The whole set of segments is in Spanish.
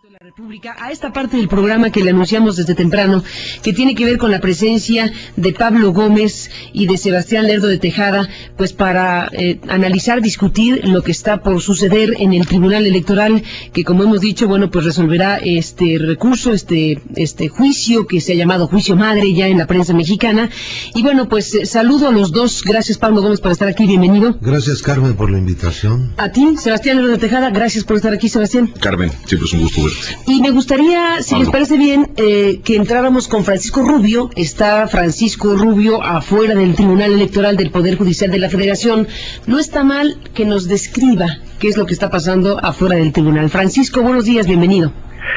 de la República, a esta parte del programa que le anunciamos desde temprano, que tiene que ver con la presencia de Pablo Gómez y de Sebastián Lerdo de Tejada, pues para analizar, discutir lo que está por suceder en el Tribunal Electoral, que como hemos dicho, bueno, pues resolverá este recurso, este juicio que se ha llamado juicio madre ya en la prensa mexicana. Y bueno, pues saludo a los dos. Gracias, Pablo Gómez, por estar aquí. Bienvenido. Gracias, Carmen, por la invitación. A ti, Sebastián Lerdo de Tejada, gracias por estar aquí, Sebastián. Carmen, siempre es un gusto verte. Y me gustaría, si les parece bien, que entráramos con Francisco Rubio. Está Francisco Rubio afuera del Tribunal Electoral del Poder Judicial de la Federación. No está mal que nos describa qué es lo que está pasando afuera del tribunal. Francisco, buenos días, bienvenido.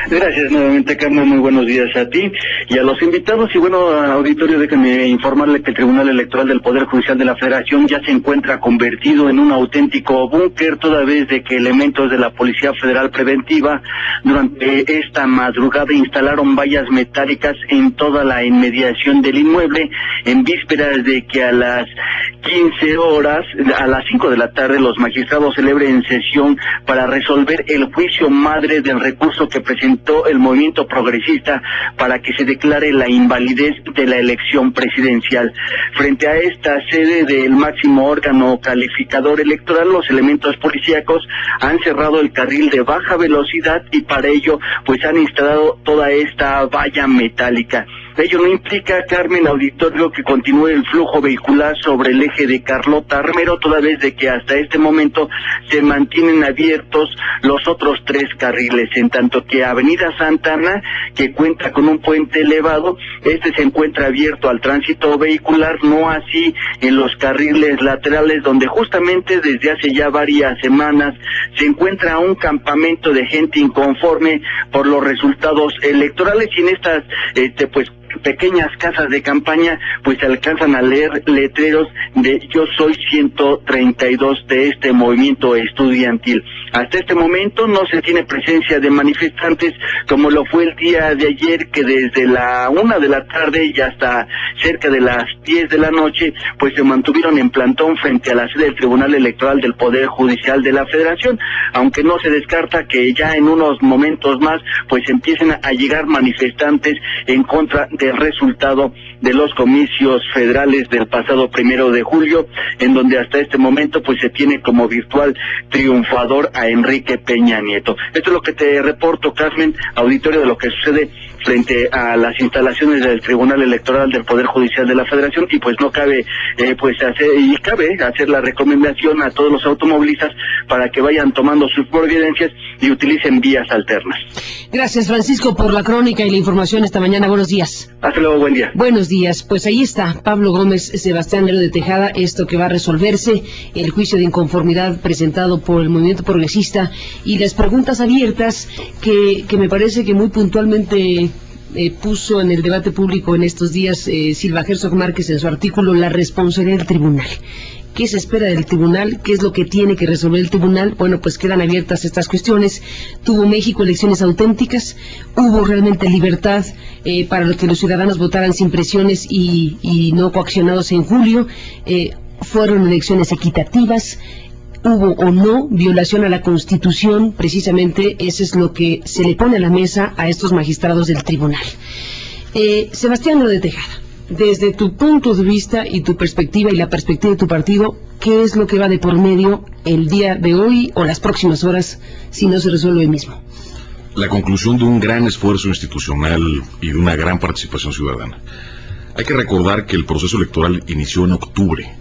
Gracias nuevamente, Carmen, muy buenos días a ti y a los invitados. Y bueno, auditorio, déjenme informarle que el Tribunal Electoral del Poder Judicial de la Federación ya se encuentra convertido en un auténtico búnker, toda vez de que elementos de la Policía Federal Preventiva durante esta madrugada instalaron vallas metálicas en toda la inmediación del inmueble, en vísperas de que a las 15 horas, a las 5 de la tarde, los magistrados celebren sesión para resolver el juicio madre del recurso que presentó el movimiento progresista para que se declare la invalidez de la elección presidencial. Frente a esta sede del máximo órgano calificador electoral, los elementos policíacos han cerrado el carril de baja velocidad y para ello pues han instalado toda esta valla metálica. Ello no implica, Carmen, auditorio, que continúe el flujo vehicular sobre el eje de Carlota Armero, toda vez de que hasta este momento se mantienen abiertos los otros 3 carriles, en tanto que Avenida Santa Ana, que cuenta con un puente elevado, este se encuentra abierto al tránsito vehicular, no así en los carriles laterales, donde justamente desde hace ya varias semanas se encuentra un campamento de gente inconforme por los resultados electorales, y en estas pequeñas casas de campaña pues se alcanzan a leer letreros de "Yo soy 132" de este movimiento estudiantil. Hasta este momento no se tiene presencia de manifestantes como lo fue el día de ayer, que desde la 1 de la tarde y hasta cerca de las 10 de la noche pues se mantuvieron en plantón frente a la sede del Tribunal Electoral del Poder Judicial de la Federación, aunque no se descarta que ya en unos momentos más pues empiecen a llegar manifestantes en contra del resultado de los comicios federales del pasado 1 de julio, en donde hasta este momento pues se tiene como virtual triunfador a Enrique Peña Nieto. Esto es lo que te reporto, Carmen, auditorio, de lo que sucede frente a las instalaciones del Tribunal Electoral del Poder Judicial de la Federación, y pues no cabe cabe hacer la recomendación a todos los automovilistas para que vayan tomando sus providencias y utilicen vías alternas. Gracias, Francisco, por la crónica y la información esta mañana. Buenos días. Hasta luego, buen día. Buenos días. Pues ahí está Pablo Gómez, Sebastián Lerdo de Tejada, esto que va a resolverse, el juicio de inconformidad presentado por el movimiento progresista y las preguntas abiertas que me parece que muy puntualmente puso en el debate público en estos días Silva Herzog Márquez en su artículo La responsabilidad del tribunal. ¿Qué se espera del tribunal? ¿Qué es lo que tiene que resolver el tribunal? Bueno, pues quedan abiertas estas cuestiones. ¿Tuvo México elecciones auténticas? ¿Hubo realmente libertad para que los ciudadanos votaran sin presiones y no coaccionados en julio? ¿Fueron elecciones equitativas? ¿Hubo o no violación a la Constitución? Precisamente eso es lo que se le pone a la mesa a estos magistrados del tribunal. Sebastián Lerdo de Tejada, desde tu punto de vista y tu perspectiva y la perspectiva de tu partido, ¿qué es lo que va de por medio el día de hoy o las próximas horas si no se resuelve el mismo? La conclusión de un gran esfuerzo institucional y de una gran participación ciudadana. Hay que recordar que el proceso electoral inició en octubre.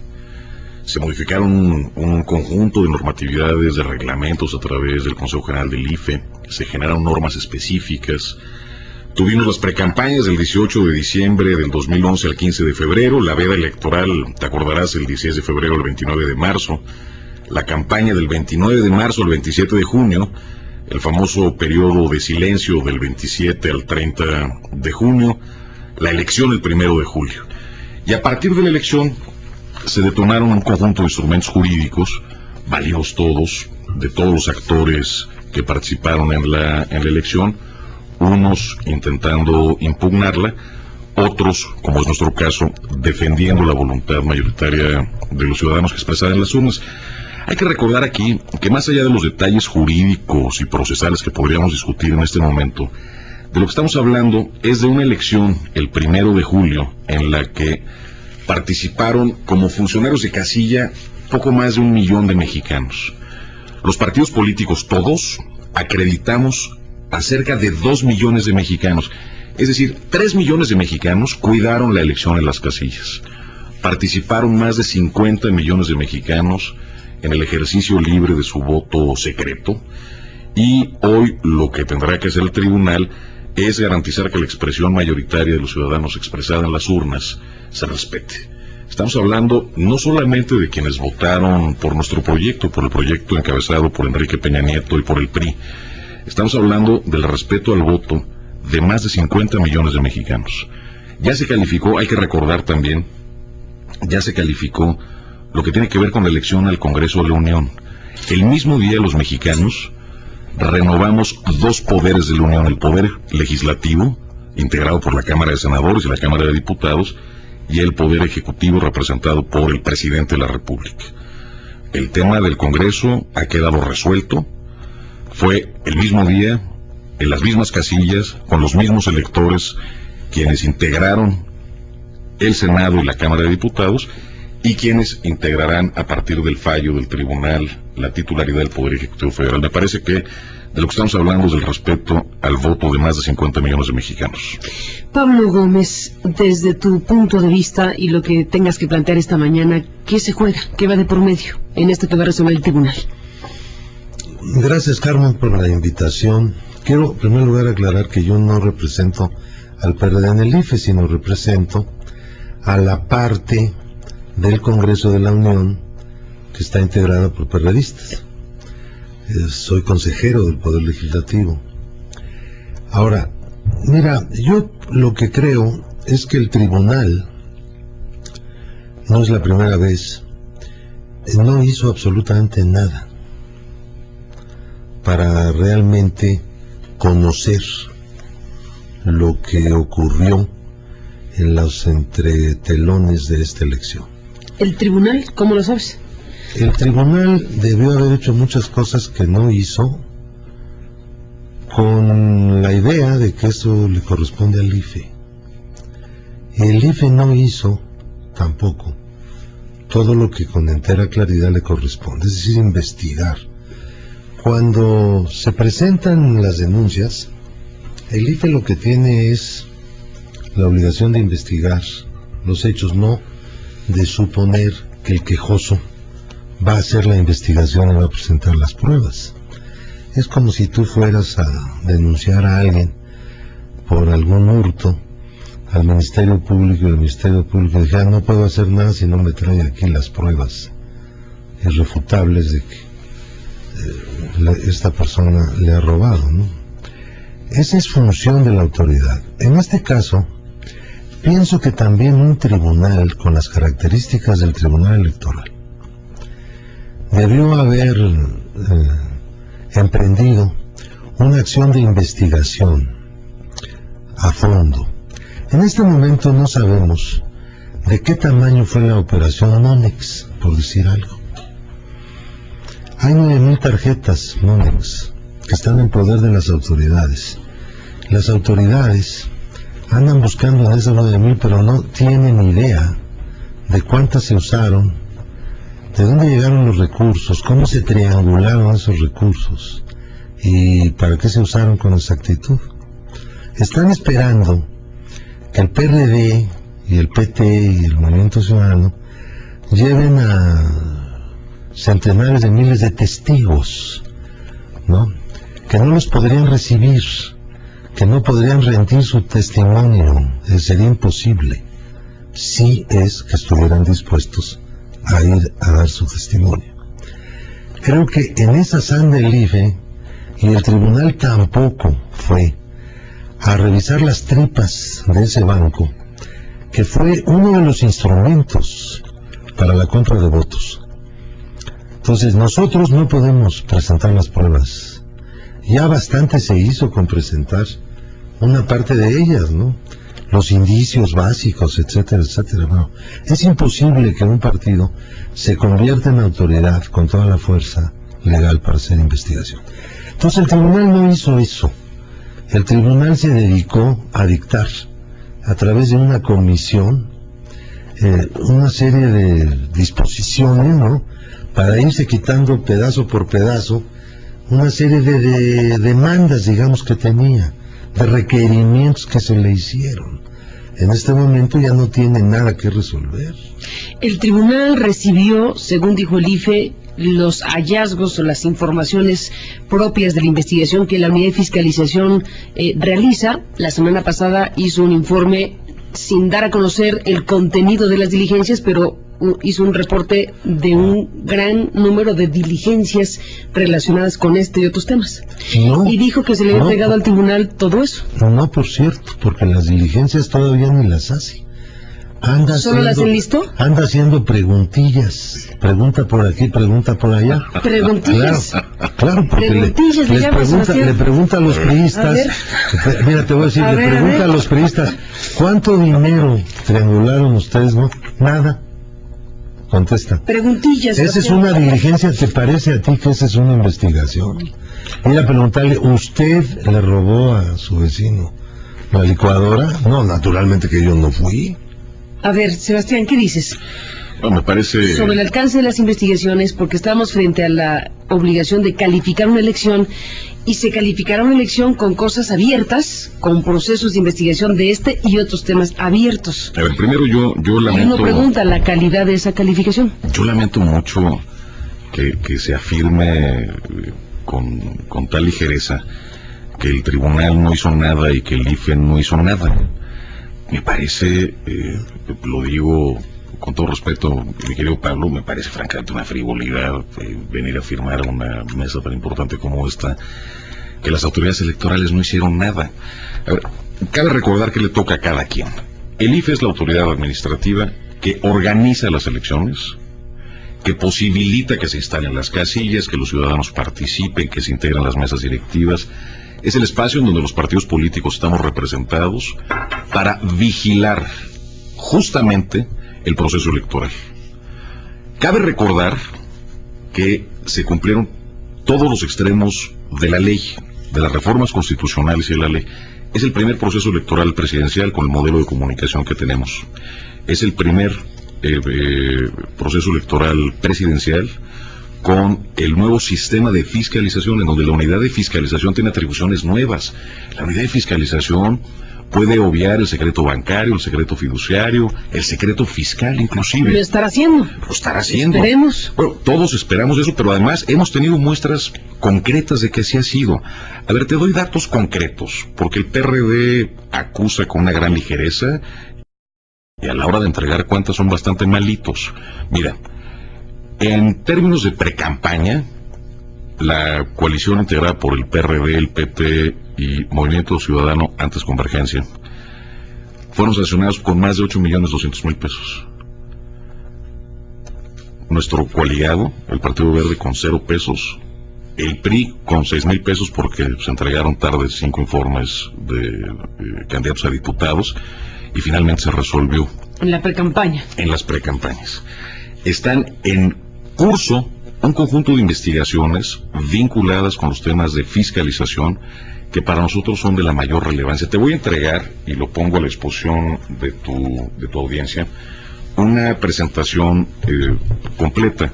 Se modificaron un conjunto de normatividades, de reglamentos a través del Consejo General del IFE, se generaron normas específicas. Tuvimos las precampañas del 18 de diciembre del 2011 al 15 de febrero, la veda electoral, te acordarás, el 16 de febrero al 29 de marzo, la campaña del 29 de marzo al 27 de junio, el famoso periodo de silencio del 27 al 30 de junio, la elección el 1 de julio. Y a partir de la elección se detonaron un conjunto de instrumentos jurídicos, válidos todos, de todos los actores que participaron en la elección, unos intentando impugnarla, otros, como es nuestro caso, defendiendo la voluntad mayoritaria de los ciudadanos que expresaban en las urnas. Hay que recordar aquí que más allá de los detalles jurídicos y procesales que podríamos discutir en este momento, de lo que estamos hablando es de una elección el 1 de julio en la que participaron como funcionarios de casilla poco más de 1 millón de mexicanos. Los partidos políticos todos acreditamos a cerca de 2 millones de mexicanos. Es decir, 3 millones de mexicanos cuidaron la elección en las casillas. Participaron más de 50 millones de mexicanos en el ejercicio libre de su voto secreto. Y hoy lo que tendrá que hacer el tribunal es garantizar que la expresión mayoritaria de los ciudadanos expresada en las urnas se respete. Estamos hablando no solamente de quienes votaron por nuestro proyecto, por el proyecto encabezado por Enrique Peña Nieto y por el PRI. Estamos hablando del respeto al voto de más de 50 millones de mexicanos. Ya se calificó, hay que recordar también, ya se calificó lo que tiene que ver con la elección al Congreso de la Unión. El mismo día los mexicanos renovamos 2 poderes de la Unión, el poder legislativo, integrado por la Cámara de Senadores y la Cámara de Diputados, y el poder ejecutivo representado por el presidente de la República. El tema del Congreso ha quedado resuelto, fue el mismo día, en las mismas casillas, con los mismos electores, quienes integraron el Senado y la Cámara de Diputados, y quienes integrarán a partir del fallo del tribunal la titularidad del Poder Ejecutivo Federal. Me parece que de lo que estamos hablando es del respeto al voto de más de 50 millones de mexicanos. Pablo Gómez, desde tu punto de vista y lo que tengas que plantear esta mañana, ¿qué se juega? ¿Qué va de por medio en esto que va a resolver el tribunal? Gracias, Carmen, por la invitación. Quiero, en primer lugar, aclarar que yo no represento al PRD en el IFE, sino represento a la parte del Congreso de la Unión que está integrada por perredistas. Soy consejero del Poder Legislativo. Ahora, mira, yo lo que creo es que el tribunal, no es la primera vez, no hizo absolutamente nada para realmente conocer lo que ocurrió en los entretelones de esta elección. ¿El tribunal? ¿Cómo lo sabes? El tribunal debió haber hecho muchas cosas que no hizo, con la idea de que eso le corresponde al IFE. El IFE no hizo tampoco todo lo que con entera claridad le corresponde, es decir, investigar. Cuando se presentan las denuncias, el IFE lo que tiene es la obligación de investigar los hechos, no de suponer que el quejoso va a hacer la investigación y va a presentar las pruebas. Es como si tú fueras a denunciar a alguien por algún hurto al Ministerio Público y el Ministerio Público dijera: no puedo hacer nada si no me trae aquí las pruebas irrefutables de que esta persona le ha robado, ¿no? Esa es función de la autoridad. En este caso, pienso que también un tribunal con las características del Tribunal Electoral debió haber emprendido una acción de investigación a fondo. En este momento no sabemos de qué tamaño fue la operación Monex, por decir algo. Hay 9,000 tarjetas Monex que están en poder de las autoridades. Las autoridades andan buscando en esas 9,000, pero no tienen idea de cuántas se usaron, de dónde llegaron los recursos, cómo se triangularon esos recursos y para qué se usaron con exactitud. Están esperando que el PRD y el PT y el Movimiento Ciudadano lleven a centenares de miles de testigos, ¿no?, que no los podrían recibir, que no podrían rendir su testimonio. Sería imposible si es que estuvieran dispuestos a ir a dar su testimonio. Creo que en esa sanda del IFE, y el tribunal tampoco fue a revisar las tripas de ese banco, que fue uno de los instrumentos para la compra de votos. Entonces nosotros no podemos presentar las pruebas. Ya bastante se hizo con presentar una parte de ellas, ¿no? los indicios básicos, etcétera, etcétera. Bueno, es imposible que un partido se convierta en autoridad con toda la fuerza legal para hacer investigación. Entonces el tribunal no hizo eso. El tribunal se dedicó a dictar, a través de una comisión, una serie de disposiciones, ¿no?, para irse quitando pedazo por pedazo una serie de demandas, digamos, que tenía, de requerimientos que se le hicieron. En este momento ya no tiene nada que resolver. El tribunal recibió, según dijo el IFE, los hallazgos o las informaciones propias de la investigación que la Unidad de Fiscalización realiza. La semana pasada hizo un informe sin dar a conocer el contenido de las diligencias, pero hizo un reporte de un gran número de diligencias relacionadas con este y otros temas. No, y dijo que se le había entregado al tribunal todo eso. No, por cierto, porque las diligencias todavía ni las hace. ¿Solo las enlistó? Anda haciendo preguntillas. Pregunta por aquí, pregunta por allá. ¿Preguntillas? Claro, porque le pregunta a los priistas. Mira, te voy a decir, pregunta a los priistas, ¿cuánto dinero triangularon ustedes, no? Nada. Contesta. Preguntillas. Esa es una diligencia, ¿te parece a ti que esa es una investigación? Ir a preguntarle, ¿usted le robó a su vecino la licuadora? No, naturalmente que yo no fui. A ver, Sebastián, ¿qué dices? No, me parece... Sobre el alcance de las investigaciones, porque estamos frente a la obligación de calificar una elección, y se calificará una elección con cosas abiertas, con procesos de investigación de este y otros temas abiertos. A ver, primero yo lamento... Y uno pregunta la calidad de esa calificación. Yo lamento mucho que se afirme con tal ligereza que el tribunal no hizo nada y que el IFE no hizo nada. Me parece, lo digo con todo respeto, mi querido Pablo, me parece francamente una frivolidad venir a firmar una mesa tan importante como esta, que las autoridades electorales no hicieron nada. A ver, cabe recordar que le toca a cada quien. El IFE es la autoridad administrativa que organiza las elecciones, que posibilita que se instalen las casillas, que los ciudadanos participen, que se integren las mesas directivas. Es el espacio en donde los partidos políticos estamos representados para vigilar justamente el proceso electoral. Cabe recordar que se cumplieron todos los extremos de la ley, de las reformas constitucionales y de la ley. Es el primer proceso electoral presidencial con el modelo de comunicación que tenemos. Es el primer proceso electoral presidencial con el nuevo sistema de fiscalización, en donde la unidad de fiscalización tiene atribuciones nuevas. La unidad de fiscalización puede obviar el secreto bancario, el secreto fiduciario, el secreto fiscal inclusive. Lo estará haciendo. Lo estará haciendo. Esperemos. Bueno, todos esperamos eso, pero además hemos tenido muestras concretas de que así ha sido. A ver, te doy datos concretos, porque el PRD acusa con una gran ligereza y a la hora de entregar cuentas son bastante malitos. Mira, en términos de precampaña, la coalición integrada por el PRD, el PP y Movimiento Ciudadano, antes Convergencia, fueron sancionados con más de 8.200.000 pesos. Nuestro coaliado, el Partido Verde, con 0 pesos, el PRI con 6.000 pesos porque se entregaron tarde 5 informes de candidatos a diputados y finalmente se resolvió. En la precampaña. En las precampañas. Están en curso un conjunto de investigaciones vinculadas con los temas de fiscalización que para nosotros son de la mayor relevancia. Te voy a entregar, y lo pongo a la exposición de tu audiencia, una presentación completa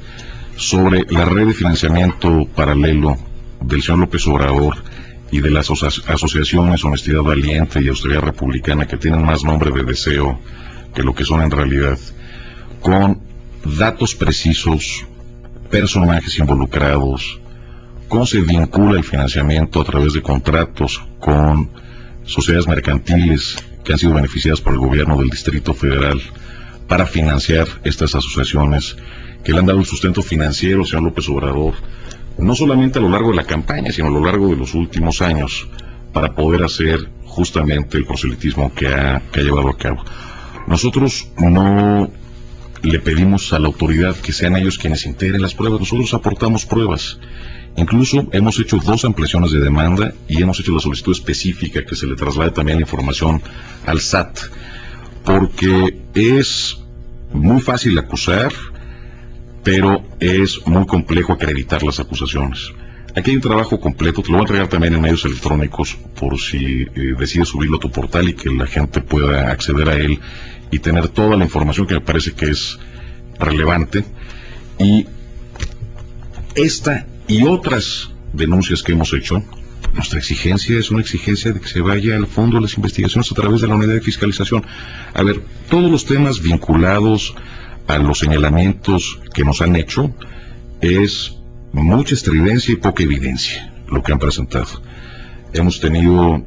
sobre la red de financiamiento paralelo del señor López Obrador y de las asociaciones Honestidad Valiente y Austeridad Republicana, que tienen más nombre de deseo que lo que son en realidad, con datos precisos, personajes involucrados, cómo se vincula el financiamiento a través de contratos con sociedades mercantiles que han sido beneficiadas por el gobierno del Distrito Federal para financiar estas asociaciones que le han dado el sustento financiero al señor López Obrador, no solamente a lo largo de la campaña, sino a lo largo de los últimos años, para poder hacer justamente el proselitismo que ha llevado a cabo. Nosotros no le pedimos a la autoridad que sean ellos quienes integren las pruebas, nosotros aportamos pruebas Incluso hemos hecho 2 ampliaciones de demanda y hemos hecho la solicitud específica que se le traslade también la información al SAT, porque es muy fácil acusar, pero es muy complejo acreditar las acusaciones. Aquí hay un trabajo completo, te lo voy a entregar también en medios electrónicos por si decides subirlo a tu portal y que la gente pueda acceder a él y tener toda la información que me parece que es relevante. Y esta y otras denuncias que hemos hecho, nuestra exigencia es una exigencia de que se vaya al fondo de las investigaciones a través de la unidad de fiscalización. A ver, todos los temas vinculados a los señalamientos que nos han hecho es mucha estridencia y poca evidencia lo que han presentado. Hemos tenido,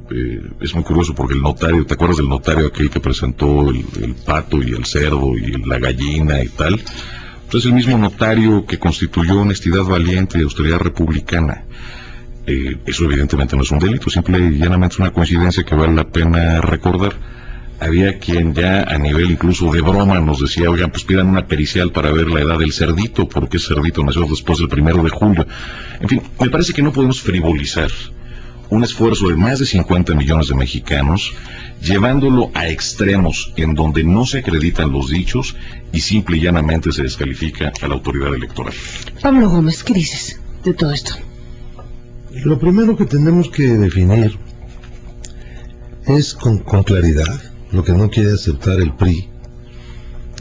es muy curioso porque el notario, ¿te acuerdas del notario aquel que presentó el pato y el cerdo y la gallina y tal? Pues es el mismo notario que constituyó honestidad valiente y austeridad republicana. Eso evidentemente no es un delito, simple y llanamente es una coincidencia que vale la pena recordar. Había quien ya a nivel incluso de broma nos decía, oigan, pues pidan una pericial para ver la edad del cerdito, porque ese cerdito nació después del 1 de julio. En fin, me parece que no podemos frivolizar un esfuerzo de más de 50 millones de mexicanos, llevándolo a extremos en donde no se acreditan los dichos y simple y llanamente se descalifica a la autoridad electoral. Pablo Gómez, ¿qué dices de todo esto? Lo primero que tenemos que definir es con claridad lo que no quiere aceptar el PRI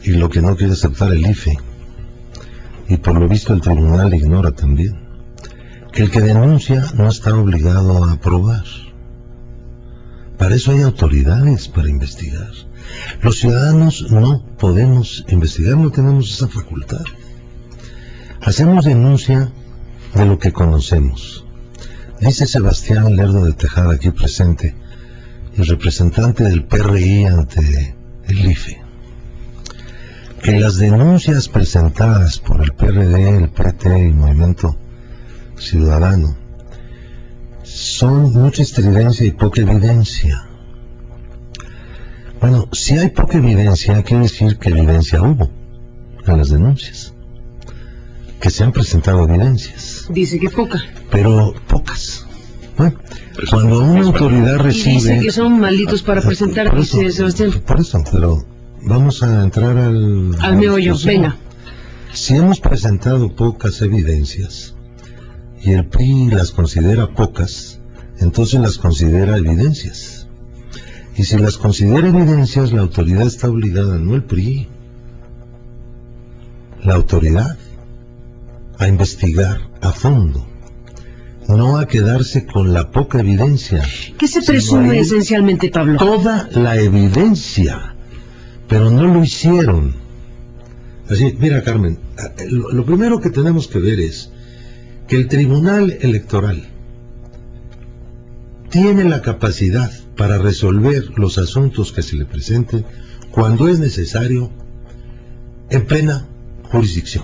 y lo que no quiere aceptar el IFE, y por lo visto el tribunal ignora también, que el que denuncia no está obligado a probar. Para eso hay autoridades para investigar. Los ciudadanos no podemos investigar, no tenemos esa facultad. Hacemos denuncia de lo que conocemos. Dice Sebastián Lerdo de Tejada, aquí presente, el representante del PRI ante el IFE, que las denuncias presentadas por el PRD, el PT y Movimiento Ciudadano son mucha estridencia y poca evidencia. Bueno, si hay poca evidencia, quiere decir que evidencia hubo en las denuncias, que se han presentado evidencias. Dice que poca. Pero pocas. Bueno, cuando una autoridad recibe... Y dice que son malditos para presentar, dice Sebastián. Por eso, pero vamos a entrar al meollo, venga. Si hemos presentado pocas evidencias y el PRI las considera pocas, entonces las considera evidencias. Y si las considera evidencias, la autoridad está obligada, no el PRI, la autoridad, a investigar a fondo, no a quedarse con la poca evidencia. ¿Qué se presume esencialmente, Pablo? Toda la evidencia, pero no lo hicieron. Así, mira, Carmen, lo primero que tenemos que ver es que el Tribunal Electoral tiene la capacidad para resolver los asuntos que se le presenten cuando es necesario en plena jurisdicción.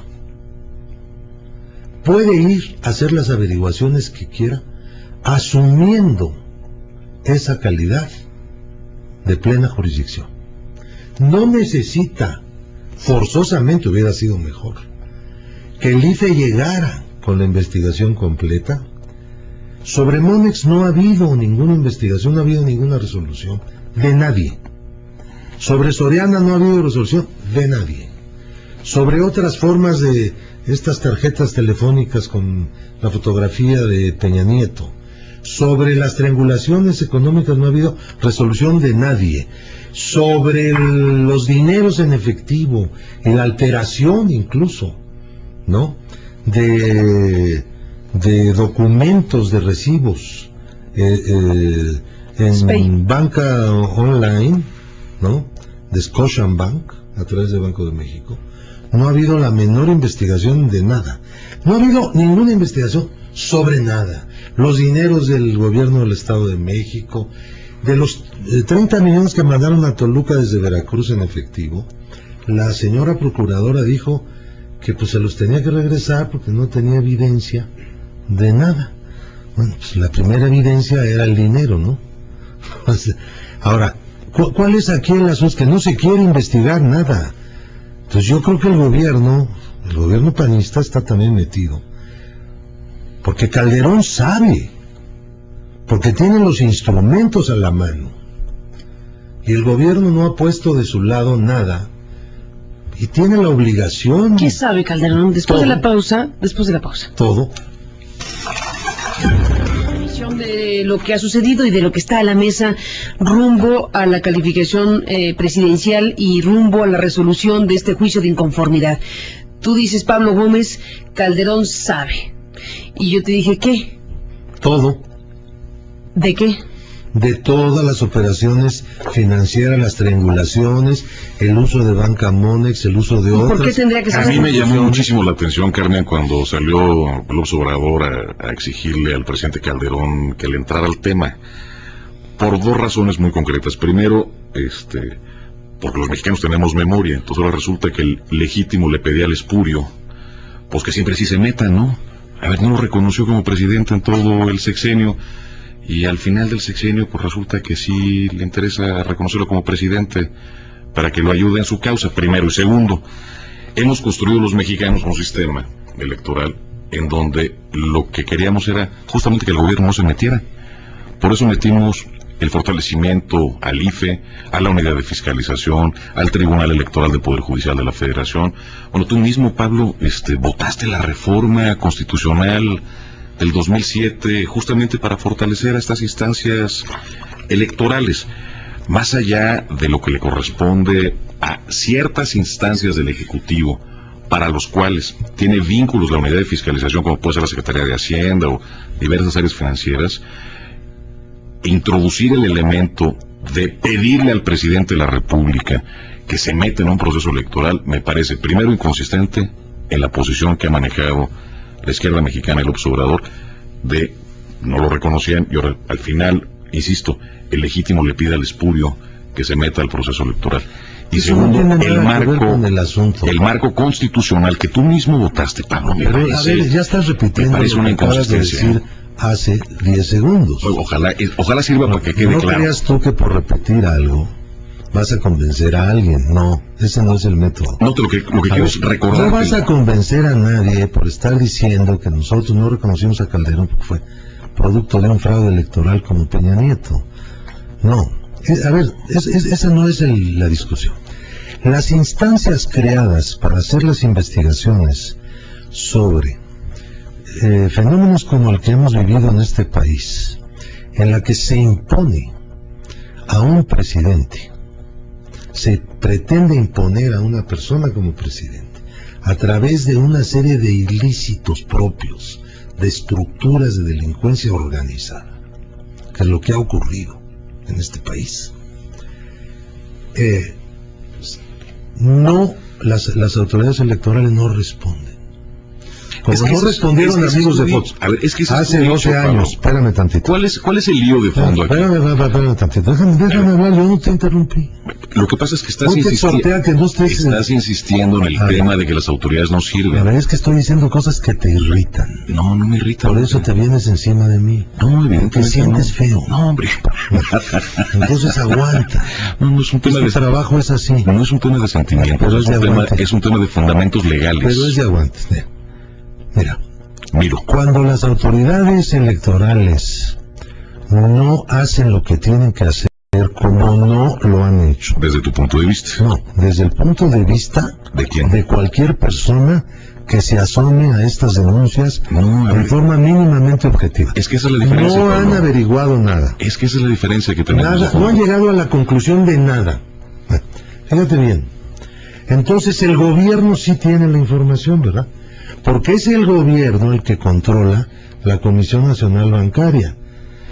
Puede ir a hacer las averiguaciones que quiera, asumiendo esa calidad de plena jurisdicción. No necesita, forzosamente hubiera sido mejor, que el IFE llegara con la investigación completa. Sobre Monex no ha habido ninguna investigación, no ha habido ninguna resolución de nadie. Sobre Soriana no ha habido resolución de nadie. Sobre otras formas de estas tarjetas telefónicas con la fotografía de Peña Nieto, sobre las triangulaciones económicas no ha habido resolución de nadie. Sobre los dineros en efectivo y la alteración incluso, ¿no?, de documentos, de recibos en banca online, ¿no?, de Scotiabank a través de Banco de México. No ha habido la menor investigación de nada. No ha habido ninguna investigación sobre nada. Los dineros del gobierno del Estado de México, de los 30 millones que mandaron a Toluca desde Veracruz en efectivo, la señora procuradora dijo que pues se los tenía que regresar porque no tenía evidencia de nada. Bueno, pues la primera evidencia era el dinero, ¿no? Ahora, ¿cuál es aquí el asunto? Que no se quiere investigar nada. Entonces yo creo que el gobierno panista está también metido Porque Calderón sabe, porque tiene los instrumentos a la mano, y el gobierno no ha puesto de su lado nada, y tiene la obligación. ¿Qué sabe Calderón? Después de la pausa. Todo. De lo que ha sucedido y de lo que está a la mesa rumbo a la calificación presidencial y rumbo a la resolución de este juicio de inconformidad. Tú dices, Pablo Gómez, Calderón sabe. Y yo te dije, ¿qué? Todo. ¿De qué? De todas las operaciones financieras, las triangulaciones, el uso de Banca Monex, el uso de otras. ¿Por qué tendría que ser? A mí me llamó muchísimo la atención, Carmen, cuando salió López Obrador a exigirle al presidente Calderón que le entrara al tema, por dos razones muy concretas. Primero, porque los mexicanos tenemos memoria, entonces ahora resulta que el legítimo le pedía al espurio, pues que siempre sí se meta, ¿no? A ver, no lo reconoció como presidente en todo el sexenio, y al final del sexenio pues resulta que sí le interesa reconocerlo como presidente para que lo ayude en su causa, primero. Y segundo, hemos construido los mexicanos un sistema electoral en donde lo que queríamos era justamente que el gobierno no se metiera. Por eso metimos el fortalecimiento al IFE, a la unidad de fiscalización, al Tribunal Electoral del Poder Judicial de la Federación. Bueno, tú mismo, Pablo, votaste la reforma constitucional del 2007 justamente para fortalecer a estas instancias electorales, más allá de lo que le corresponde a ciertas instancias del Ejecutivo para los cuales tiene vínculos la unidad de fiscalización, como puede ser la Secretaría de Hacienda o diversas áreas financieras. Introducir el elemento de pedirle al presidente de la República que se meta en un proceso electoral me parece primero inconsistente en la posición que ha manejado la izquierda mexicana y López Obrador, de no lo reconocían y ahora al final, insisto, el legítimo le pide al espurio que se meta al proceso electoral. Y segundo, el marco constitucional que tú mismo votaste, Pablo, me parece, a ver, ya estás repitiendo lo que acabas de decir hace 10 segundos. Ojalá sirva para que quede claro. No creas tú que por repetir algo vas a convencer a alguien. No, ese no es el método. No, lo que quiero es recordar. No vas a convencer a nadie por estar diciendo que nosotros no reconocimos a Calderón porque fue producto de un fraude electoral como Peña Nieto. No, a ver, esa no es la discusión. Las instancias creadas para hacer las investigaciones sobre fenómenos como el que hemos vivido en este país, en la que se impone a un presidente, se pretende imponer a una persona como presidente a través de una serie de ilícitos propios, de estructuras de delincuencia organizada, que es lo que ha ocurrido en este país. Las autoridades electorales no responden. Como no respondieron amigos de Fox hace 12 años. Espérame tantito. ¿Cuál es el lío de fondo aquí? Espérame tantito. Déjame hablar, yo no te interrumpí. Lo que pasa es que estás insistiendo en el tema de que las autoridades no sirven. La verdad es que estoy diciendo cosas que te irritan. No me irritan. Por eso te vienes encima de mí. No, evidentemente te sientes feo. No, hombre. Entonces aguanta. No es un tema de trabajo, es así. No es un tema de sentimiento, es un tema de fundamentos legales. Pero es de aguantes. Mira, cuando las autoridades electorales no hacen lo que tienen que hacer, como no lo han hecho. ¿Desde tu punto de vista? No, desde el punto de vista ¿de quién? De cualquier persona que se asome a estas denuncias en forma mínimamente objetiva. Es que esa es la diferencia. No han averiguado nada. Es que esa es la diferencia que tenemos. Nada, no han llegado a la conclusión de nada. Fíjate bien. Entonces el gobierno sí tiene la información, ¿verdad? Porque es el gobierno el que controla la Comisión Nacional Bancaria.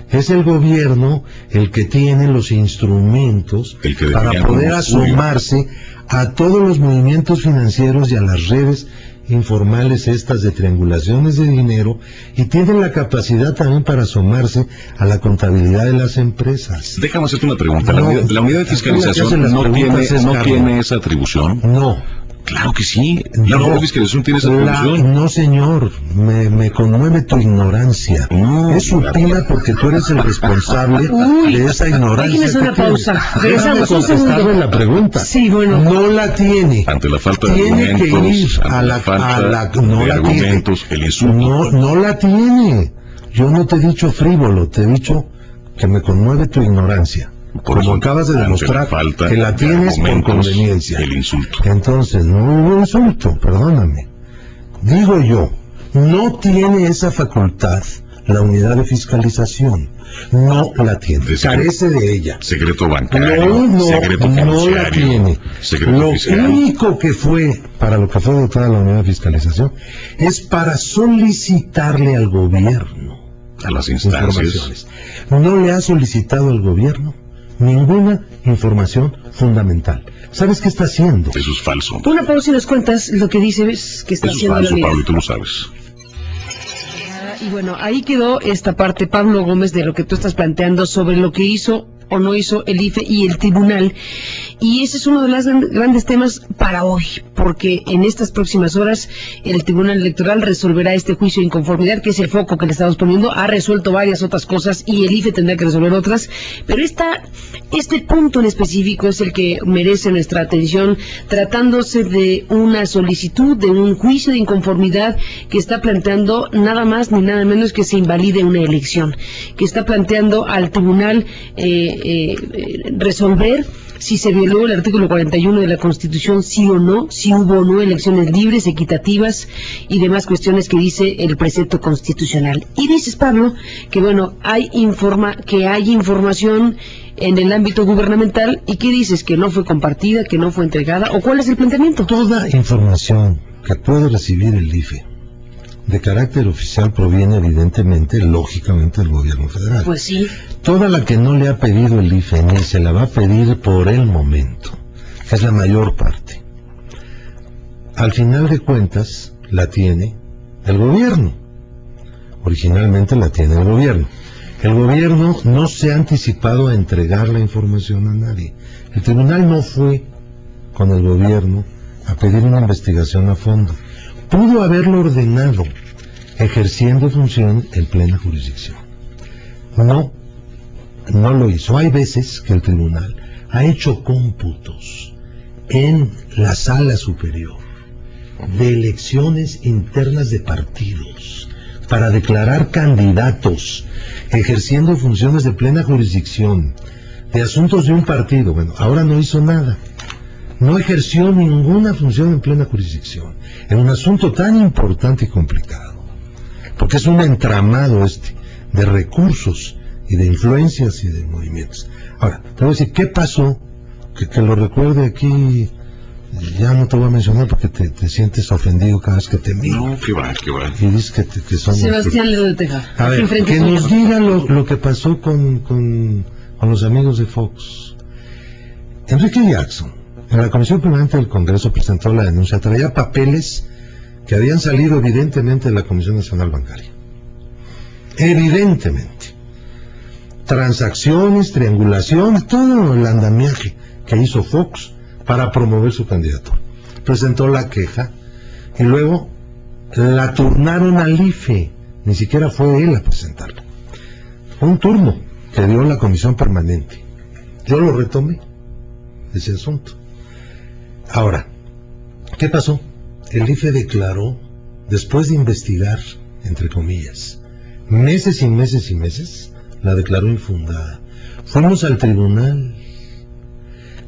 Es el gobierno el que tiene los instrumentos para poder asomarse a todos los movimientos financieros y a las redes informales estas de triangulaciones de dinero, y tiene la capacidad también para asomarse a la contabilidad de las empresas. Déjame hacerte una pregunta. ¿La unidad de fiscalización no tiene esa atribución? No. Claro que sí. La No, fiscalización tiene esa función. no, señor, me conmueve tu ignorancia. No, es supina porque tú eres el responsable de esa ignorancia. Déjeme hacer una pausa. Déjame Regresamos un segundo. contestarle la pregunta. Sí, bueno. No la tiene. Ante la falta de Tiene que argumentos, ir ante la falta no de la argumentos, tiene. el insulto. No la tiene. Yo no te he dicho frívolo, te he dicho que me conmueve tu ignorancia. Como acabas de demostrar que la tienes por conveniencia. El insulto. Entonces, no hubo insulto, perdóname. Digo yo, no tiene esa facultad la unidad de fiscalización. No la tiene. Carece de ella. Secreto bancario, secreto no fiduciario, la tiene. secreto Lo fiscal. único que fue, para lo que fue dotada la unidad de fiscalización, es para solicitarle al gobierno A las instancias. informaciones. No le ha solicitado al gobierno ninguna información fundamental. ¿Sabes qué está haciendo? Eso es falso. Una pausa y nos cuentas lo que dices que está Eso es haciendo falso, la unidad. Pablo, y tú lo sabes. Y bueno, ahí quedó esta parte, Pablo Gómez, de lo que tú estás planteando sobre lo que hizo o no hizo el IFE y el tribunal. Y ese es uno de los grandes temas para hoy, porque en estas próximas horas el Tribunal Electoral resolverá este juicio de inconformidad, que es el foco que le estamos poniendo. Ha resuelto varias otras cosas y el IFE tendrá que resolver otras, pero este punto en específico es el que merece nuestra atención, tratándose de una solicitud, de un juicio de inconformidad que está planteando nada más ni nada menos que se invalide una elección, que está planteando al tribunal resolver si se violó el artículo 41 de la Constitución, sí o no, si hubo o no elecciones libres, equitativas y demás cuestiones que dice el precepto constitucional. Y dices, Pablo, que bueno, hay información en el ámbito gubernamental, y ¿qué dices? ¿Que no fue compartida, que no fue entregada? ¿O cuál es el planteamiento? Toda información que puede recibir el IFE de carácter oficial proviene evidentemente, lógicamente, del gobierno federal. Pues sí. Toda la que no le ha pedido el IFE ni se la va a pedir por el momento, que es la mayor parte, al final de cuentas la tiene el gobierno. Originalmente la tiene el gobierno. El gobierno no se ha anticipado a entregar la información a nadie. El tribunal no fue con el gobierno a pedir una investigación a fondo. Pudo haberlo ordenado, ejerciendo función en plena jurisdicción. No lo hizo. Hay veces que el tribunal ha hecho cómputos en la sala superior de elecciones internas de partidos para declarar candidatos, ejerciendo funciones de plena jurisdicción, de asuntos de un partido. Bueno, ahora no hizo nada. No ejerció ninguna función en plena jurisdicción, en un asunto tan importante y complicado, porque es un entramado de recursos y de influencias y de movimientos. Ahora, te voy a decir, ¿qué pasó? Que lo recuerde aquí, ya no te voy a mencionar porque te sientes ofendido cada vez que te miro. No, que va. Y dices que somos... Sebastián Lerdo de Tejada. A ver, que nos diga lo que pasó con los amigos de Fox. Enrique Jackson, en la Comisión Permanente del Congreso, presentó la denuncia. Traía papeles que habían salido evidentemente de la Comisión Nacional Bancaria. Evidentemente. Transacciones, triangulación, todo el andamiaje que hizo Fox para promover su candidatura. Presentó la queja y luego la turnaron al IFE. Ni siquiera fue él a presentarla. Fue un turno que dio la Comisión Permanente. Yo lo retomé, ese asunto. Ahora, ¿qué pasó? El IFE declaró, después de investigar, entre comillas, meses y meses y meses, la declaró infundada. Fuimos al tribunal,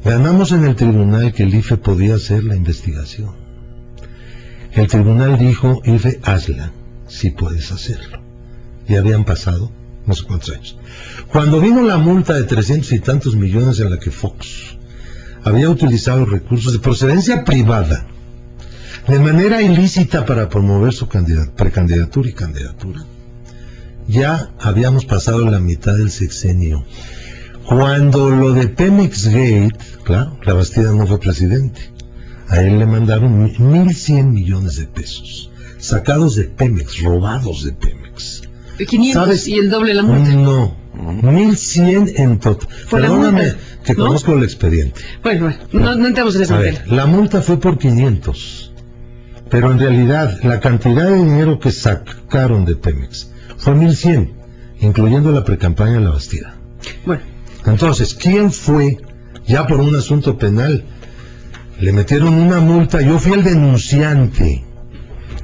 ganamos en el tribunal que el IFE podía hacer la investigación. El tribunal dijo, IFE, hazla, si puedes hacerlo. Y habían pasado no sé cuántos años. Cuando vino la multa de 300 y tantos millones en la que Fox había utilizado recursos de procedencia privada de manera ilícita para promover su precandidatura y candidatura, ya habíamos pasado la mitad del sexenio. Cuando lo de Pemex Gate, claro, la Bastida no fue presidente, a él le mandaron 1.100 millones de pesos sacados de Pemex, robados de Pemex. 500 ¿sabes? Y el doble la multa. No, 1,100 en total. Perdóname que ¿no? conozco el expediente. Bueno, no entramos en esa materia. La multa fue por 500, pero en realidad la cantidad de dinero que sacaron de Pemex fue 1,100, incluyendo la precampaña en La Bastida. Bueno. Entonces, ¿quién fue? Ya por un asunto penal, le metieron una multa. Yo fui el denunciante,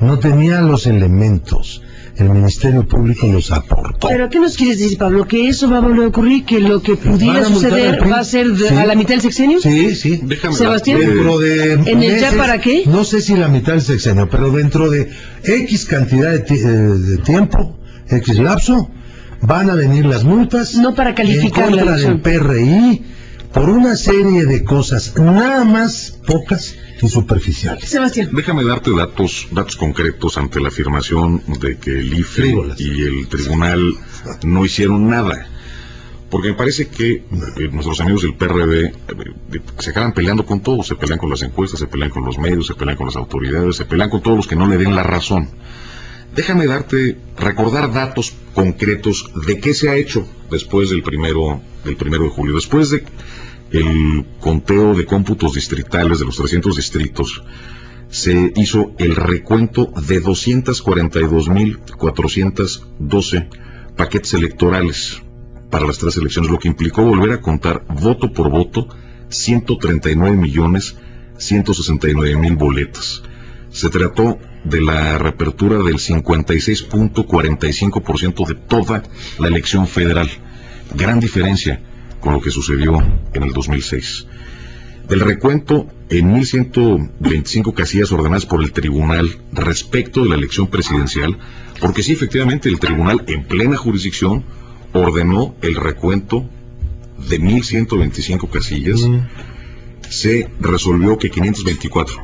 no tenía los elementos. El Ministerio Público los aportó. ¿Pero qué nos quieres decir, Pablo? ¿Que eso va a volver a ocurrir? ¿Que lo que pudiera suceder va a ser a la mitad del sexenio? Sí. Déjame Sebastián, dentro de ¿en meses, el ya para qué? No sé si la mitad del sexenio, pero dentro de X cantidad de tiempo, X lapso, van a venir las multas. No para calificar en la contra del PRI por una serie de cosas, nada más pocas y superficiales. Sebastián. Déjame darte datos concretos ante la afirmación de que el IFE y el tribunal no hicieron nada. Porque me parece que nuestros amigos del PRD se acaban peleando con todo. Se pelean con las encuestas, se pelean con los medios, se pelean con las autoridades, se pelean con todos los que no le den la razón. Déjame recordar datos concretos de qué se ha hecho después del primero de julio. Después de el conteo de cómputos distritales de los 300 distritos, se hizo el recuento de 242.412 paquetes electorales para las 3 elecciones, lo que implicó volver a contar voto por voto 139.169.000 boletas. Se trató de la reapertura del 56.45% de toda la elección federal. Gran diferencia con lo que sucedió en el 2006. Del recuento en 1.125 casillas ordenadas por el tribunal respecto de la elección presidencial, porque sí, efectivamente, el tribunal en plena jurisdicción ordenó el recuento de 1.125 casillas, se resolvió que 524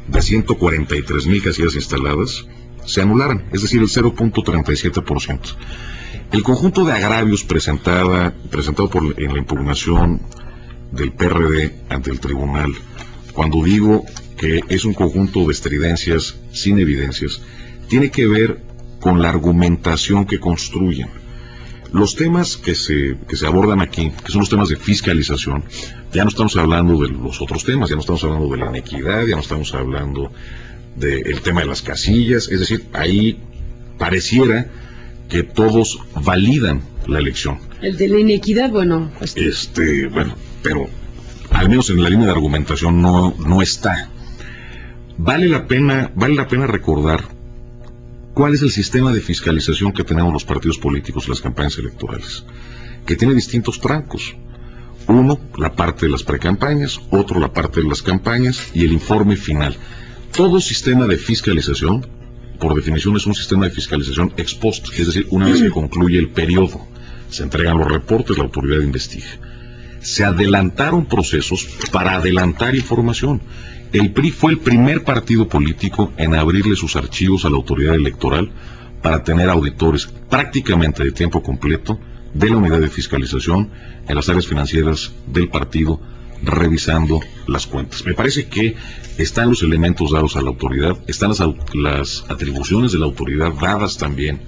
de 143.000 casillas instaladas se anularan, es decir, el 0.37%. El conjunto de agravios presentado en la impugnación del PRD ante el tribunal, cuando digo que es un conjunto de estridencias sin evidencias, tiene que ver con la argumentación que construyen. Los temas que se abordan aquí, que son los temas de fiscalización, ya no estamos hablando de los otros temas, ya no estamos hablando de la inequidad, ya no estamos hablando del tema de las casillas, es decir, ahí pareciera que todos validan la elección. El de la inequidad, bueno, pero al menos en la línea de argumentación no está. Vale la pena recordar cuál es el sistema de fiscalización que tenemos los partidos políticos en las campañas electorales, que tiene distintos trancos. Uno, la parte de las precampañas, otro, la parte de las campañas y el informe final. Todo sistema de fiscalización, por definición, es un sistema de fiscalización ex post, es decir, una vez que concluye el periodo, se entregan los reportes, la autoridad investiga. Se adelantaron procesos para adelantar información. El PRI fue el primer partido político en abrirle sus archivos a la autoridad electoral para tener auditores prácticamente de tiempo completo de la unidad de fiscalización en las áreas financieras del partido, revisando las cuentas. Me parece que están los elementos dados a la autoridad, están las atribuciones de la autoridad dadas también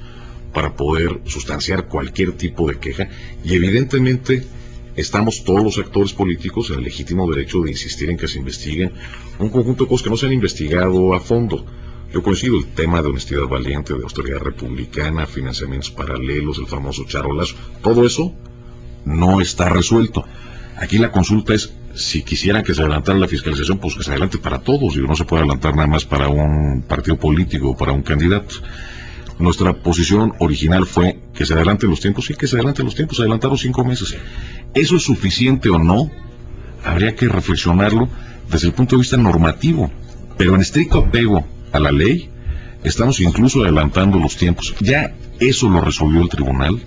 para poder sustanciar cualquier tipo de queja, y evidentemente estamos todos los actores políticos en el legítimo derecho de insistir en que se investiguen un conjunto de cosas que no se han investigado a fondo. Yo coincido, el tema de honestidad valiente, de austeridad republicana, financiamientos paralelos, el famoso charolazo, todo eso no está resuelto. Aquí la consulta es, si quisieran que se adelantara la fiscalización, pues que se adelante para todos, y no se puede adelantar nada más para un partido político o para un candidato. Nuestra posición original fue que se adelanten los tiempos, sí, que se adelanten los tiempos, se adelantaron 5 meses. ¿Eso es suficiente o no? Habría que reflexionarlo desde el punto de vista normativo, pero en estricto apego a la ley, estamos incluso adelantando los tiempos. Ya eso lo resolvió el tribunal,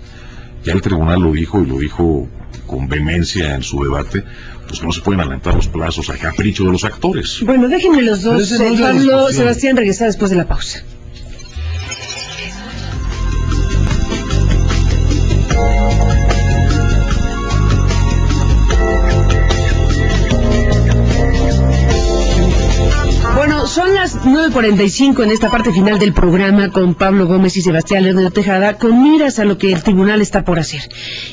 ya el tribunal lo dijo, y lo dijo con vehemencia en su debate, pues que no se pueden adelantar los plazos a capricho de los actores. Bueno, déjenme los dos, Pablo, Sebastián, regresar después de la pausa. son las 9:45 en esta parte final del programa con Pablo Gómez y Sebastián Lerdo de Tejada, con miras a lo que el tribunal está por hacer.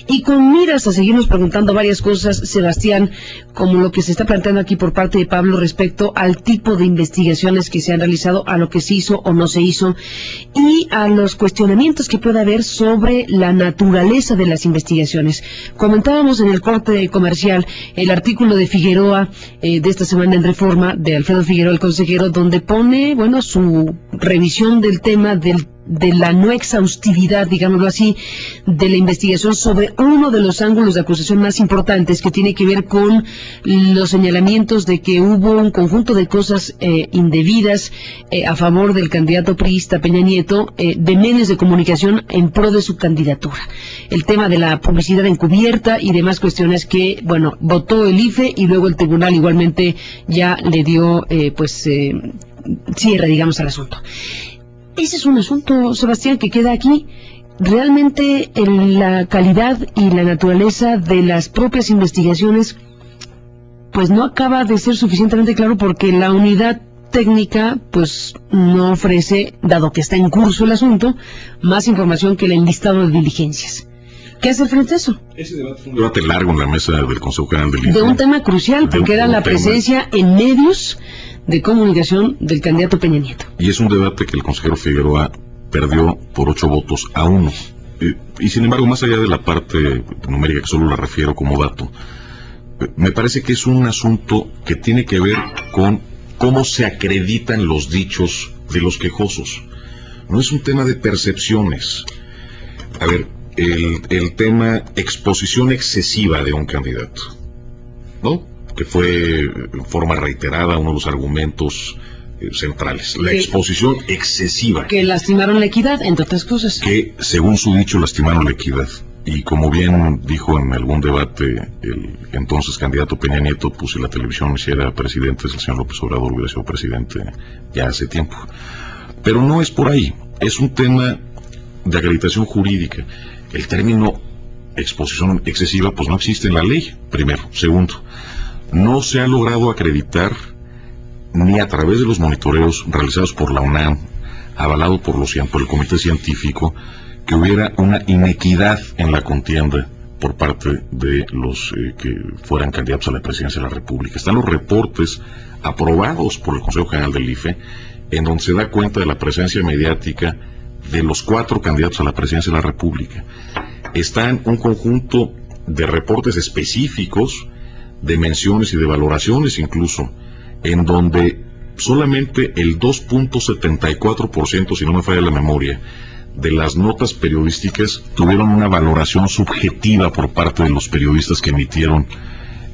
Y con miras a seguirnos preguntando varias cosas, Sebastián, como lo que se está planteando aquí por parte de Pablo respecto al tipo de investigaciones que se han realizado, a lo que se hizo o no se hizo, y a los cuestionamientos que pueda haber sobre la naturaleza de las investigaciones. Comentábamos en el corte comercial el artículo de Figueroa de esta semana en Reforma, de Alfredo Figueroa, el consejero, donde pone, bueno, su revisión del tema de la no exhaustividad, digámoslo así, de la investigación sobre uno de los ángulos de acusación más importantes, que tiene que ver con los señalamientos de que hubo un conjunto de cosas indebidas a favor del candidato priista Peña Nieto, de medios de comunicación en pro de su candidatura. El tema de la publicidad encubierta y demás cuestiones que, bueno, votó el IFE y luego el tribunal igualmente ya le dio, cierre, digamos, al asunto. Ese es un asunto, Sebastián, que queda aquí. Realmente la calidad y la naturaleza de las propias investigaciones pues no acaba de ser suficientemente claro, porque la unidad técnica pues no ofrece, dado que está en curso el asunto, más información que el enlistado de diligencias. ¿Qué hace frente a eso? Ese debate fue un debate largo en la mesa del Consejo General del IFE. De un tema crucial, porque era la presencia en medios de comunicación del candidato Peña Nieto. Y es un debate que el consejero Figueroa perdió por 8-1. Y sin embargo, más allá de la parte numérica, que solo la refiero como dato, me parece que es un asunto que tiene que ver con cómo se acreditan los dichos de los quejosos. No es un tema de percepciones. A ver, el tema exposición excesiva de un candidato, ¿no? Que fue en forma reiterada uno de los argumentos centrales. La exposición excesiva. Que lastimaron la equidad, entre otras cosas. Que, según su dicho, lastimaron la equidad. Y como bien dijo en algún debate el entonces candidato Peña Nieto, pues si la televisión hiciera presidente, el señor López Obrador hubiera sido presidente ya hace tiempo. Pero no es por ahí. Es un tema de acreditación jurídica. El término exposición excesiva pues no existe en la ley, primero. Segundo, no se ha logrado acreditar, ni a través de los monitoreos realizados por la UNAM, avalado por el Comité Científico, que hubiera una inequidad en la contienda por parte de los que fueran candidatos a la presidencia de la República. Están los reportes aprobados por el Consejo General del IFE, en donde se da cuenta de la presencia mediática de los 4 candidatos a la presidencia de la República. Están un conjunto de reportes específicos, de menciones y de valoraciones incluso, en donde solamente el 2.74%, si no me falla la memoria, de las notas periodísticas tuvieron una valoración subjetiva por parte de los periodistas que emitieron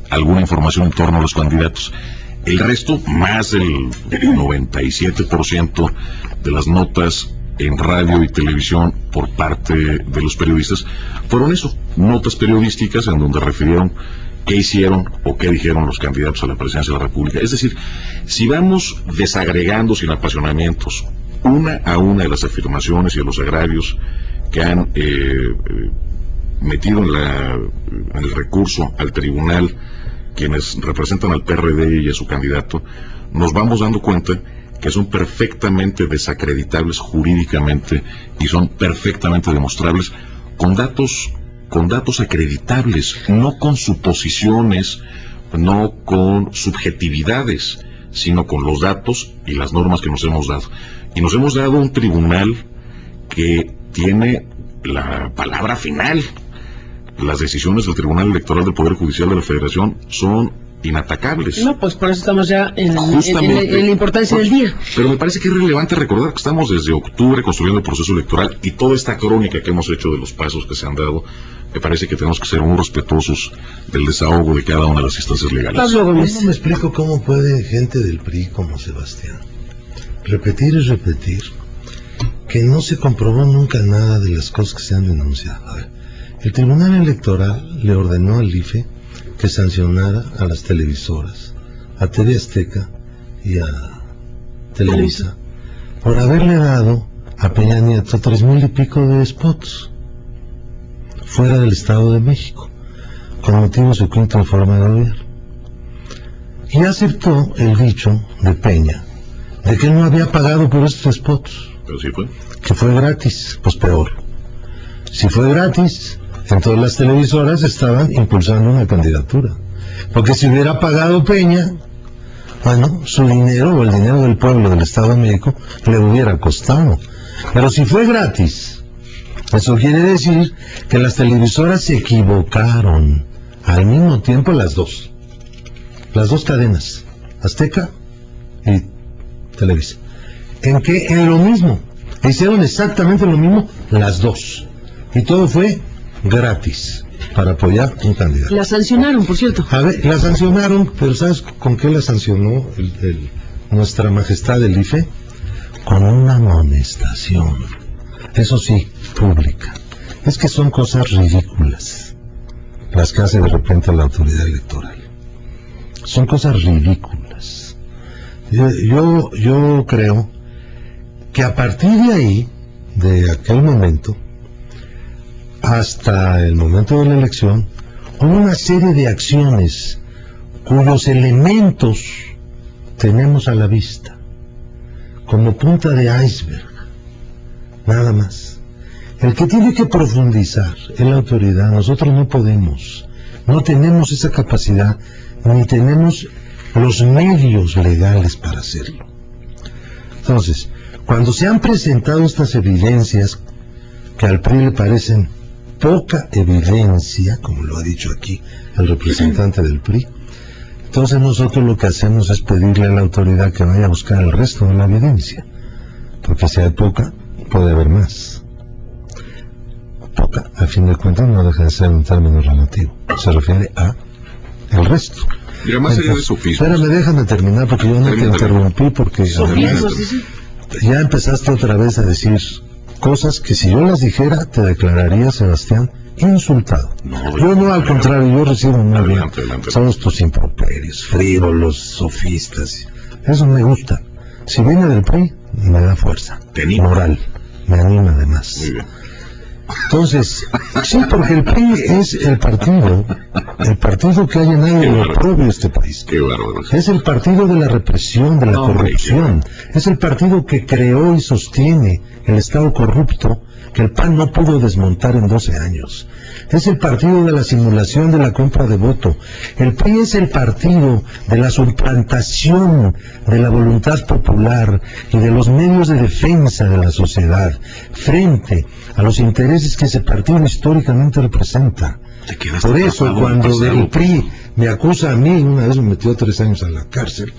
alguna información en torno a los candidatos. El resto, más del 97% de las notas en radio y televisión por parte de los periodistas fueron eso, notas periodísticas en donde refirieron qué hicieron o qué dijeron los candidatos a la presidencia de la República. Es decir, si vamos desagregando sin apasionamientos una a una de las afirmaciones y de los agravios que han metido en el recurso al tribunal quienes representan al PRD y a su candidato, nos vamos dando cuenta que son perfectamente desacreditables jurídicamente y son perfectamente demostrables con datos acreditables, no con suposiciones, no con subjetividades, sino con los datos y las normas que nos hemos dado. Y nos hemos dado un tribunal que tiene la palabra final. Las decisiones del Tribunal Electoral del Poder Judicial de la Federación son inatacables. No, pues por eso estamos ya en la importancia del día. Pero me parece que es relevante recordar que estamos desde octubre construyendo el proceso electoral y toda esta crónica que hemos hecho de los pasos que se han dado, me parece que tenemos que ser muy respetuosos del desahogo de cada una de las instancias legales. Yo no me explico cómo puede gente del PRI como Sebastián repetir y repetir que no se comprobó nunca nada de las cosas que se han denunciado. A ver, el Tribunal Electoral le ordenó al IFE que sancionara a las televisoras, a TV Azteca y a Televisa, por haberle dado a Peña Nieto 3,000 y pico de spots fuera del Estado de México, con motivo de su quinto informe de gobierno. Y aceptó el dicho de Peña, de que él no había pagado por estos spots. Pero sí fue. Que fue gratis, pues peor. Si fue gratis, entonces las televisoras estaban impulsando una candidatura. Porque si hubiera pagado Peña, bueno, su dinero o el dinero del pueblo del Estado de México le hubiera costado. Pero si fue gratis, eso quiere decir que las televisoras se equivocaron al mismo tiempo las dos cadenas, Azteca y Televisa. En lo mismo, hicieron exactamente lo mismo las dos, y todo fue gratis para apoyar un candidato. La sancionaron, por cierto. A ver, la sancionaron, pero ¿sabes con qué la sancionó nuestra majestad del IFE? Con una amonestación, eso sí, pública. Es que son cosas ridículas las que hace de repente la autoridad electoral. Son cosas ridículas. Yo creo que a partir de ahí, de aquel momento, hasta el momento de la elección, hubo una serie de acciones cuyos elementos tenemos a la vista, como punta de iceberg, nada más. El que tiene que profundizar es la autoridad. Nosotros no podemos, no tenemos esa capacidad, ni tenemos los medios legales para hacerlo. Entonces, cuando se han presentado estas evidencias, que al PRI le parecen poca evidencia, como lo ha dicho aquí el representante del PRI, entonces nosotros lo que hacemos es pedirle a la autoridad que vaya a buscar el resto de la evidencia, porque si hay poca, puede haber más. Poca, a fin de cuentas, no deja de ser un término relativo, se refiere a el resto. Mira, más allá de sofismas. Espérame, déjame terminar, porque yo no te interrumpí, porque Sofismas, sí. Ya empezaste otra vez a decir cosas que si yo las dijera te declararía, Sebastián, insultado. Yo no, al contrario, yo recibo muy bien. Adelante. Todos tus improperios, frívolos, sofistas. Eso me gusta. Si viene del PRI, me da fuerza. Moral. Me anima además. Muy bien. Entonces, sí, porque el PRI es el partido que ha llenado de oprobio este país. Qué bárbaro. Es el partido de la represión, de la corrupción. Es el partido que creó y sostiene el Estado corrupto que el PAN no pudo desmontar en 12 años. Es el partido de la simulación de la compra de voto. El PRI es el partido de la suplantación de la voluntad popular y de los medios de defensa de la sociedad frente a los intereses que ese partido históricamente representa. Por eso, cuando el PRI me acusa a mí, una vez me metió 3 años a la cárcel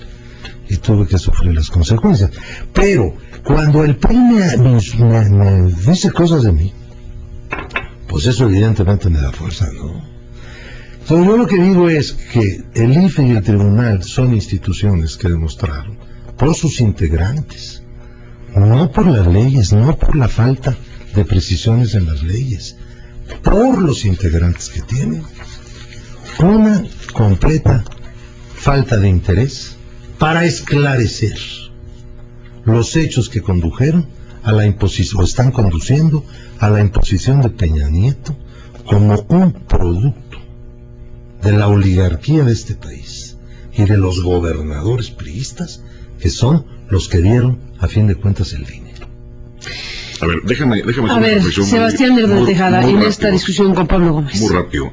y tuve que sufrir las consecuencias. Pero cuando el PRI me dice cosas de mí, pues eso evidentemente me da fuerza, ¿no? Entonces yo lo que digo es que el IFE y el tribunal son instituciones que demostraron por sus integrantes, no por las leyes, no por la falta de precisiones en las leyes, por los integrantes que tienen, una completa falta de interés para esclarecer los hechos que condujeron a la imposición, o están conduciendo a la imposición de Peña Nieto como un producto de la oligarquía de este país y de los gobernadores priistas, que son los que dieron a fin de cuentas el dinero. A ver, déjame a ver, Sebastián Lerdo de Tejada, en esta discusión con Pablo Gómez. Muy rápido.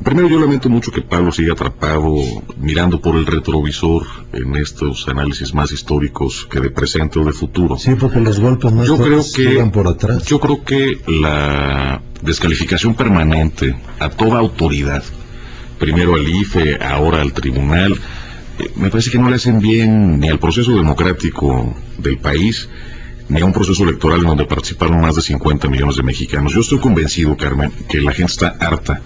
Primero, yo lamento mucho que Pablo siga atrapado mirando por el retrovisor en estos análisis más históricos que de presente o de futuro. Sí, porque los golpes más fuertes llegan por atrás. Yo creo que la descalificación permanente a toda autoridad, primero al IFE, ahora al tribunal, me parece que no le hacen bien ni al proceso democrático del país, ni a un proceso electoral en donde participaron más de 50 millones de mexicanos. Yo estoy convencido, Carmen, que la gente está harta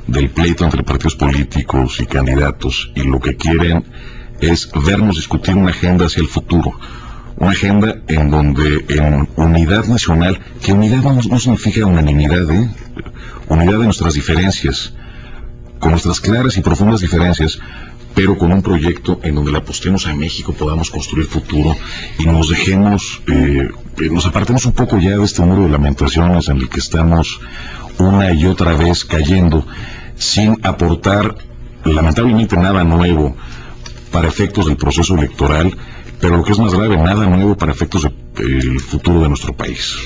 del pleito entre partidos políticos y candidatos, y lo que quieren es vernos discutir una agenda hacia el futuro, una agenda en donde en unidad nacional, que unidad no significa unanimidad, unidad de nuestras diferencias, con nuestras claras y profundas diferencias, pero con un proyecto en donde le apostemos a México, podamos construir futuro y nos dejemos, nos apartemos un poco ya de este muro de lamentaciones en el que estamos una y otra vez cayendo sin aportar lamentablemente nada nuevo para efectos del proceso electoral, pero lo que es más grave, nada nuevo para efectos del futuro de nuestro país.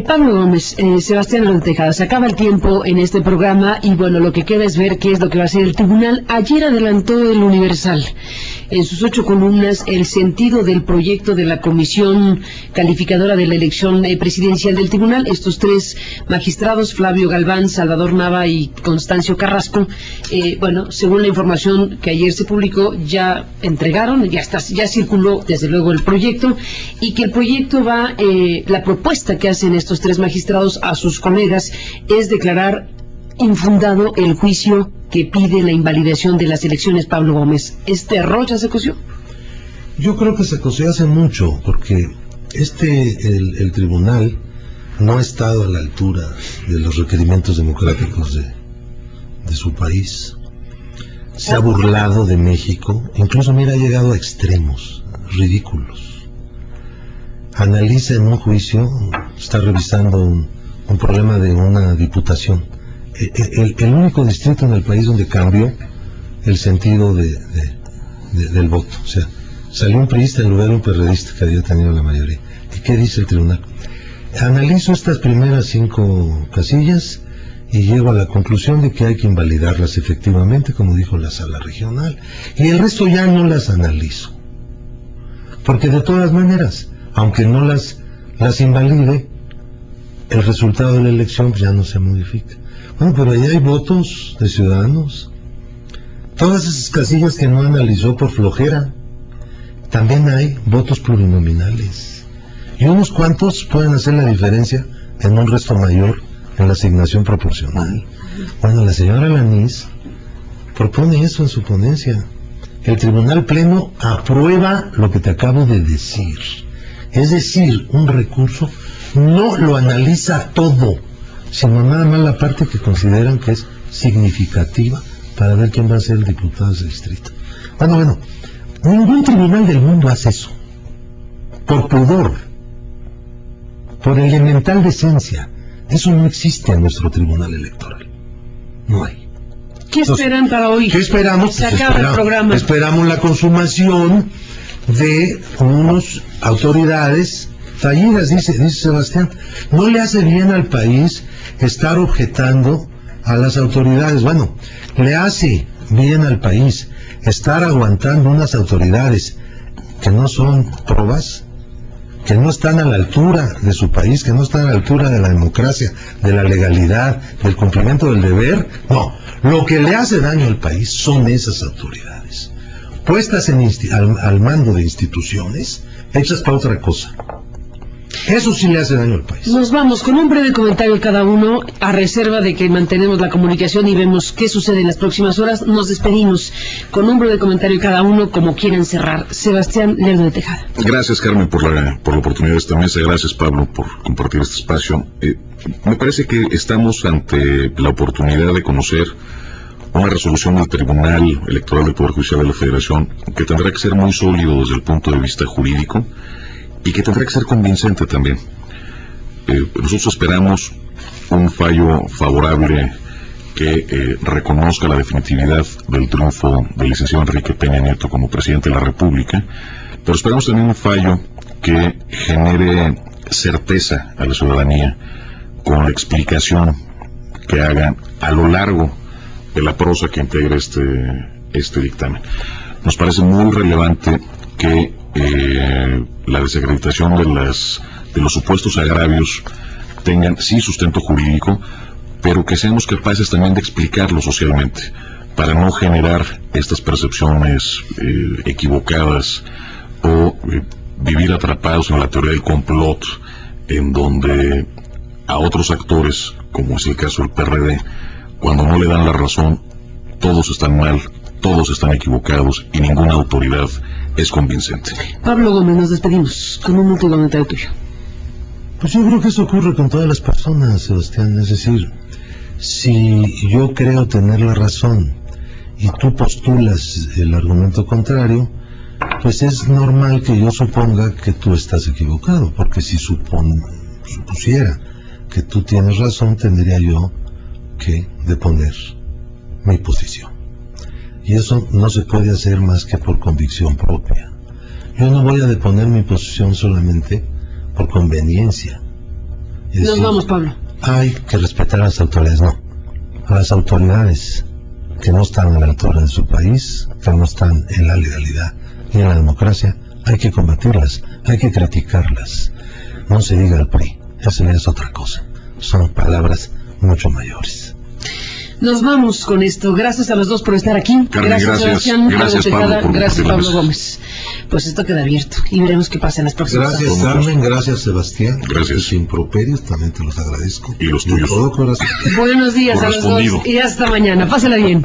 Pablo Gómez, Sebastián Lerdo de Tejada, se acaba el tiempo en este programa y bueno, lo que queda es ver qué es lo que va a hacer el tribunal. Ayer adelantó el Universal en sus 8 columnas el sentido del proyecto de la comisión calificadora de la elección presidencial del tribunal. Estos 3 magistrados, Flavio Galván, Salvador Nava y Constancio Carrasco, bueno, según la información que ayer se publicó, ya entregaron, ya circuló desde luego el proyecto, y que el proyecto va, la propuesta que hacen estos 3 magistrados a sus colegas es declarar infundado el juicio que pide la invalidación de las elecciones. Pablo Gómez, ¿este error ya se coció? Yo creo que se coció hace mucho, porque el tribunal no ha estado a la altura de los requerimientos democráticos de su país. Se ha burlado de México, incluso mira, ha llegado a extremos ridículos. Analiza en un juicio, está revisando un problema de una diputación, el único distrito en el país donde cambió el sentido del voto. O sea, salió un priista en lugar de un perredista que había tenido la mayoría. ¿Y qué dice el tribunal? Analizo estas primeras 5 casillas y llego a la conclusión de que hay que invalidarlas efectivamente, como dijo la sala regional, y el resto ya no las analizo, porque de todas maneras, aunque no las invalide, el resultado de la elección ya no se modifica. Bueno, pero ahí hay votos de ciudadanos, todas esas casillas que no analizó por flojera. También hay votos plurinominales, y unos cuantos pueden hacer la diferencia en un resto mayor en la asignación proporcional. Bueno, la señora Lanís propone eso en su ponencia. El Tribunal Pleno aprueba lo que te acabo de decir. Es decir, un recurso no lo analiza todo, sino nada más la parte que consideran que es significativa para ver quién va a ser el diputado de ese distrito. Bueno, ningún tribunal del mundo hace eso. Por pudor, por elemental decencia. Eso no existe en nuestro tribunal electoral. No hay. ¿Qué esperan para hoy? ¿Qué esperamos? Se acaba el programa. Esperamos la consumación de unas autoridades fallidas, dice Sebastián. No le hace bien al país estar objetando a las autoridades. Bueno, le hace bien al país estar aguantando unas autoridades que no son probas, que no están a la altura de su país, que no están a la altura de la democracia, de la legalidad, del cumplimiento del deber. No, lo que le hace daño al país son esas autoridades, puestas al mando de instituciones, hechas para otra cosa. Eso sí le hace daño al país. Nos vamos con un breve comentario cada uno, a reserva de que mantenemos la comunicación y vemos qué sucede en las próximas horas. Nos despedimos con un breve comentario cada uno, como quieran cerrar. Sebastián Lerdo de Tejada. Gracias, Carmen, por la oportunidad de esta mesa. Gracias, Pablo, por compartir este espacio. Me parece que estamos ante la oportunidad de conocer una resolución del Tribunal Electoral del Poder Judicial de la Federación que tendrá que ser muy sólido desde el punto de vista jurídico y que tendrá que ser convincente también. Nosotros esperamos un fallo favorable que reconozca la definitividad del triunfo del licenciado Enrique Peña Nieto como presidente de la República, pero esperamos también un fallo que genere certeza a la ciudadanía con la explicación que hagan a lo largo de la prosa que integra este dictamen. Nos parece muy relevante que la desacreditación de los supuestos agravios tengan sí sustento jurídico, pero que seamos capaces también de explicarlo socialmente, para no generar estas percepciones equivocadas o vivir atrapados en la teoría del complot, en donde a otros actores, como es el caso del PRD, cuando no le dan la razón, todos están mal, todos están equivocados y ninguna autoridad es convincente. Pablo Gómez, nos despedimos con un último comentario tuyo. Pues yo creo que eso ocurre con todas las personas, Sebastián. Es decir, si yo creo tener la razón y tú postulas el argumento contrario, pues es normal que yo suponga que tú estás equivocado, porque si supusiera que tú tienes razón, tendría yo que deponer mi posición. Y eso no se puede hacer más que por convicción propia. Yo no voy a deponer mi posición solamente por conveniencia. Es Nos decir, vamos, Pablo. hay que respetar a las autoridades, no. A las autoridades que no están a la altura de su país, que no están en la legalidad ni en la democracia, hay que combatirlas, hay que criticarlas. No se diga al PRI, eso ya es otra cosa. Son palabras mucho mayores. Nos vamos con esto. Gracias a los dos por estar aquí. Carmen, gracias. Sebastián. Gracias, Pablo, por Gracias, Pablo compartirlas. Gómez. Pues esto queda abierto y veremos qué pasa en las próximas Gracias, horas. Carmen, gracias, Sebastián. Gracias. Tus improperios también te los agradezco. Y los De tuyos. todo corazón. Buenos días a los dos Correspondido. y hasta mañana. Pásala bien.